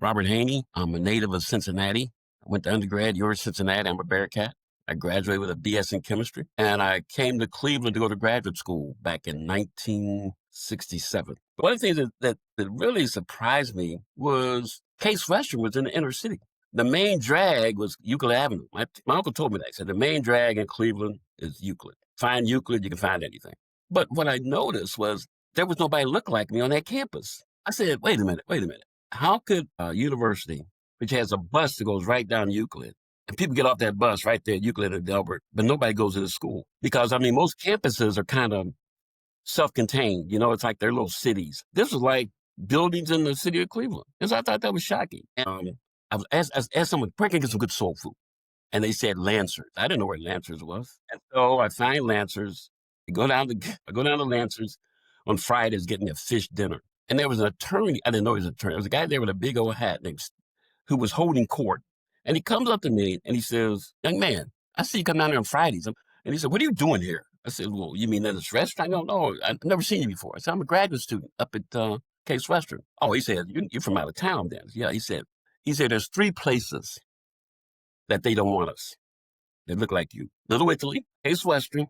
Robert Haynie. I'm a native of Cincinnati. I went to undergrad, University of Cincinnati. I'm a Bearcat. I graduated with a BS in chemistry, and I came to Cleveland to go to graduate school back in 1967. But one of the things that really surprised me was Case Western was in the inner city. The main drag was Euclid Avenue. My uncle told me that. He said the main drag in Cleveland is Euclid. Find Euclid, you can find anything. But what I noticed was there was nobody look like me on that campus. I said, wait a minute. How could a university, which has a bus that goes right down Euclid, and people get off that bus right there at Euclid and Delbert, but nobody goes to the school? Because, I mean, most campuses are kind of self-contained. You know, it's like they're little cities. This was like buildings in the city of Cleveland. And so I thought that was shocking. And I was asked someone, where can I get some good soul food? And they said Lancers. I didn't know where Lancers was. And so I find Lancers. I go down to Lancers on Fridays, getting a fish dinner. And there was an attorney. I didn't know he was an attorney. There was a guy there with a big old hat who was holding court. And he comes up to me and he says, young man, I see you come down here on Fridays. And he said, what are you doing here? I said, well, you mean at this restaurant? No, I've never seen you before. I said, I'm a graduate student up at Case Western. Oh, he said, you're from out of town then. Yeah, he said, there's 3 places that they don't want us. They look like you. Little Italy, Case Western,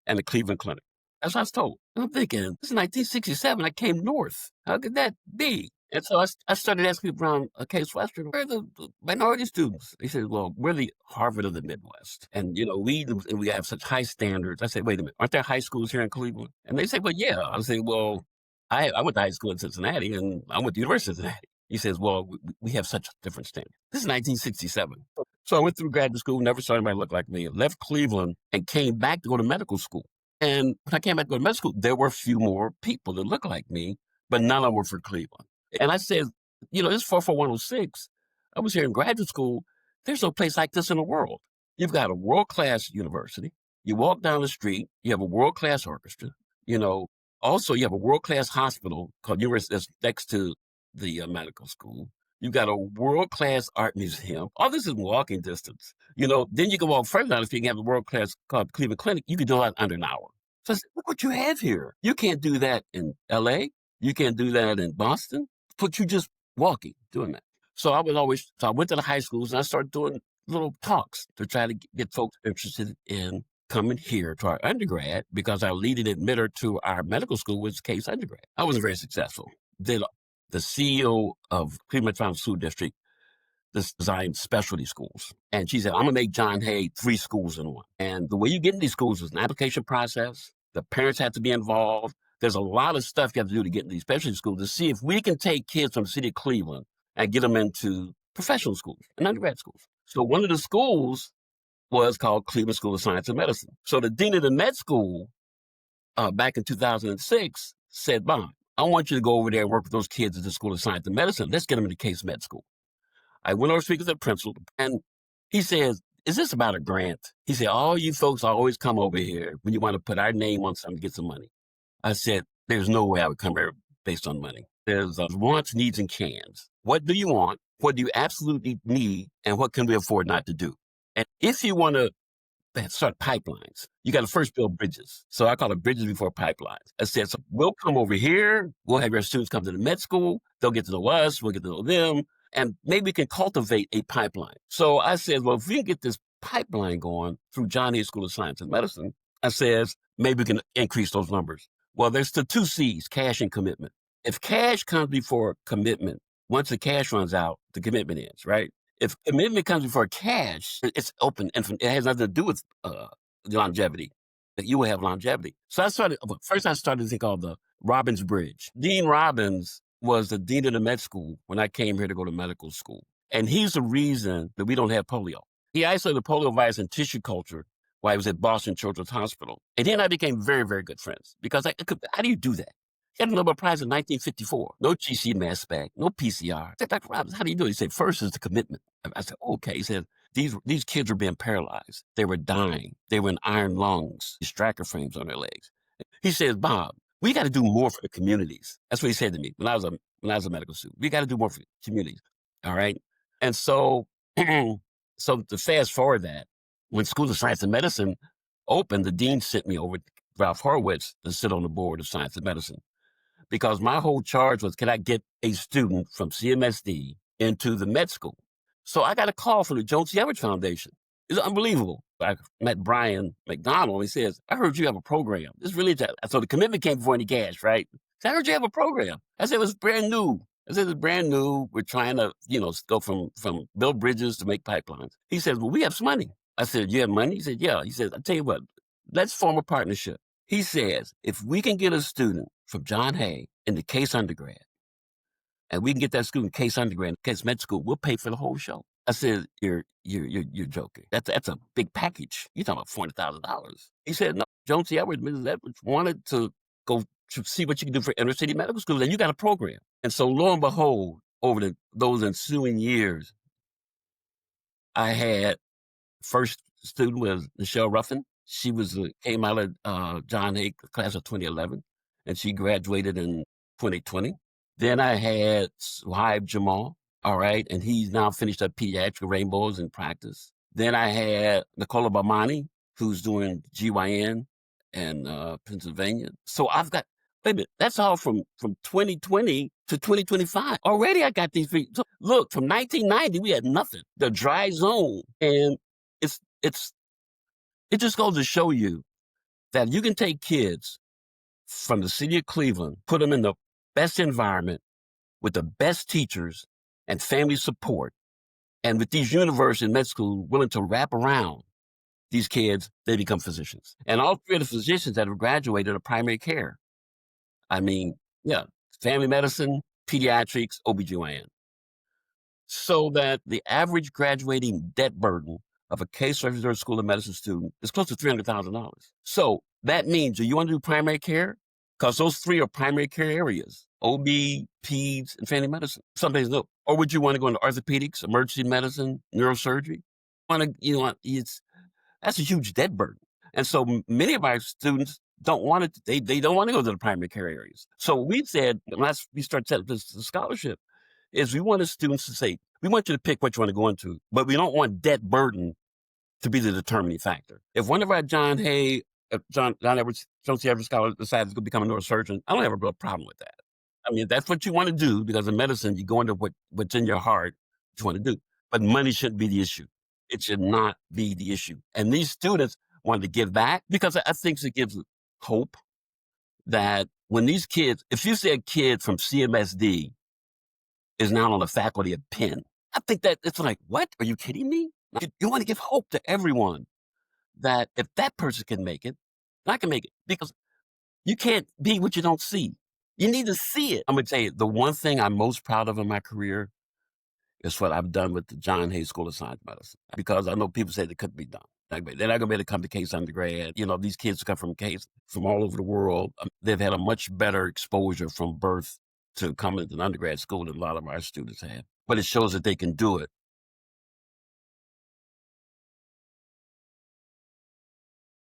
and the Cleveland Clinic. That's what I was told. And I'm thinking, this is 1967. I came north. How could that be? And so I started asking people around Case Western, where are the minority students? They said, well, we're the Harvard of the Midwest. And, you know, we have such high standards. I said, wait a minute, aren't there high schools here in Cleveland? And they say, well, yeah. I say, well, I went to high school in Cincinnati, and I went to the University of Cincinnati. He says, well, we have such different standards. This is 1967. So I went through graduate school, never saw anybody look like me, left Cleveland and came back to go to medical school. And when I came back to go to medical school, there were a few more people that looked like me, but none of them were for Cleveland. And I said, you know, this 44106, I was here in graduate school. There's no place like this in the world. You've got a world-class university. You walk down the street, you have a world-class orchestra. You know, also you have a world-class hospital called University that's next to the medical school. You've got a world-class art museum. All this is walking distance. You know, then you can walk further down the street and have a world-class called Cleveland Clinic. You can do that under an hour. So I said, look what you have here. You can't do that in LA. You can't do that in Boston. But you just walking, doing that. So I went to the high schools and I started doing little talks to try to get folks interested in coming here to our undergrad, because our leading admitter to our medical school was Case undergrad. I wasn't very successful. Then the CEO of Cleveland Metropolitan School District designed specialty schools. And she said, I'm going to make John Hay 3 schools in one. And the way you get in these schools is an application process. The parents have to be involved. There's a lot of stuff you have to do to get into these specialty schools to see if we can take kids from the city of Cleveland and get them into professional schools and undergrad schools. So one of the schools was called Cleveland School of Science and Medicine. So the dean of the med school back in 2006 said, Bob, I want you to go over there and work with those kids at the School of Science and Medicine. Let's get them into Case Med School. I went over to speak with the principal, and he says, is this about a grant? He said, all you folks always come over here when you want to put our name on something to get some money. I said, there's no way I would come here based on money. There's wants, needs, and cans. What do you want? What do you absolutely need? And what can we afford not to do? And if you want to start pipelines, you got to first build bridges. So I call it bridges before pipelines. I said, so we'll come over here. We'll have your students come to the med school. They'll get to know us. We'll get to know them. And maybe we can cultivate a pipeline. So I said, well, if we can get this pipeline going through John Hay School of Science and Medicine, I says, maybe we can increase those numbers. Well, there's the 2 C's, cash and commitment. If cash comes before commitment, once the cash runs out, the commitment ends, right? If commitment comes before cash, it's open. It has nothing to do with longevity, that you will have longevity. So I started to think of the Robbins Bridge. Dean Robbins was the dean of the med school when I came here to go to medical school. And he's the reason that we don't have polio. He isolated polio virus in tissue culture while he was at Boston Children's Hospital. And he and I became very, very good friends, because how do you do that? He had a Nobel Prize in 1954. No GC mass spec, no PCR. I said, Dr. Robbins, how do you do it? He said, first is the commitment. I said, okay. He said, these kids were being paralyzed. They were dying. They were in iron lungs, distractor frames on their legs. He says, Bob, we got to do more for the communities. That's what he said to me when I was a medical student. We got to do more for the communities. All right. And so, so to fast forward that, when School of Science and Medicine opened, the dean sent me over to Ralph Horowitz to sit on the board of Science and Medicine, because my whole charge was, can I get a student from CMSD into the med school. So I got a call from the Joan C Foundation. It's unbelievable. I met Brian McDonald. He says, I heard you have a program. This really, so the commitment came before any cash, right? So I heard you have a program. I said, it was brand new. I said, it's brand new. We're trying to, go from build bridges to make pipelines. He says, well, we have some money. I said, you have money? He said, yeah. He says, I'll tell you what, let's form a partnership. He says, if we can get a student from John Hay in the Case undergrad, and we can get that student Case undergrad, Case med school, we'll pay for the whole show. I said, you're joking. That's a big package. You're talking about $400,000. He said, no, Joan C. Mrs. Edwards wanted to go to see what you can do for inner city medical schools, and you got a program. And so lo and behold, over those ensuing years, I had first student was Michelle Ruffin. She came out of John Hay class of 2011, and she graduated in 2020. Then I had Wahib Jamal, all right, and he's now finished up pediatric rainbows in practice. Then I had Nicola Bamani, who's doing GYN in Pennsylvania. So I've got, wait a minute, that's all from 2020 to 2025. Already I got these things. So look, from 1990, we had nothing. The dry zone. And it just goes to show you that you can take kids from the city of Cleveland, put them in the best environment with the best teachers and family support. And with these universities and med schools willing to wrap around these kids, they become physicians. And all three of the physicians that have graduated are primary care. I mean, yeah, family medicine, pediatrics, OBGYN. So that the average graduating debt burden of a Case Reserve School of Medicine student is close to $300,000. So that means, do you want to do primary care? Because those three are primary care areas: OB, peds, and family medicine. Some days no. Or would you want to go into orthopedics, emergency medicine, neurosurgery? That's a huge debt burden. And so many of our students don't want it. They don't want to go to the primary care areas. So we said, unless we start setting this scholarship, is we want the students to say, we want you to pick what you want to go into, but we don't want debt burden to be the determining factor. If one of our John Hay, John Edwards, Joan C. Edwards scholars decides to become a neurosurgeon, I don't have a problem with that. I mean, that's what you want to do, because in medicine, you go into what's in your heart, what you want to do. But money shouldn't be the issue. It should not be the issue. And these students wanted to give back, because I think it gives hope that when these kids, if you say a kid from CMSD is now on the faculty of Penn, I think that it's like, what? Are you kidding me? You want to give hope to everyone that if that person can make it, I can make it, because you can't be what you don't see. You need to see it. I'm going to tell you, the one thing I'm most proud of in my career is what I've done with the John Hay School of Science Medicine, because I know people say it couldn't be done. They're not going to be able to come to Case undergrad. These kids come from Case from all over the world. They've had a much better exposure from birth to coming to an undergrad school than a lot of our students have. But it shows that they can do it.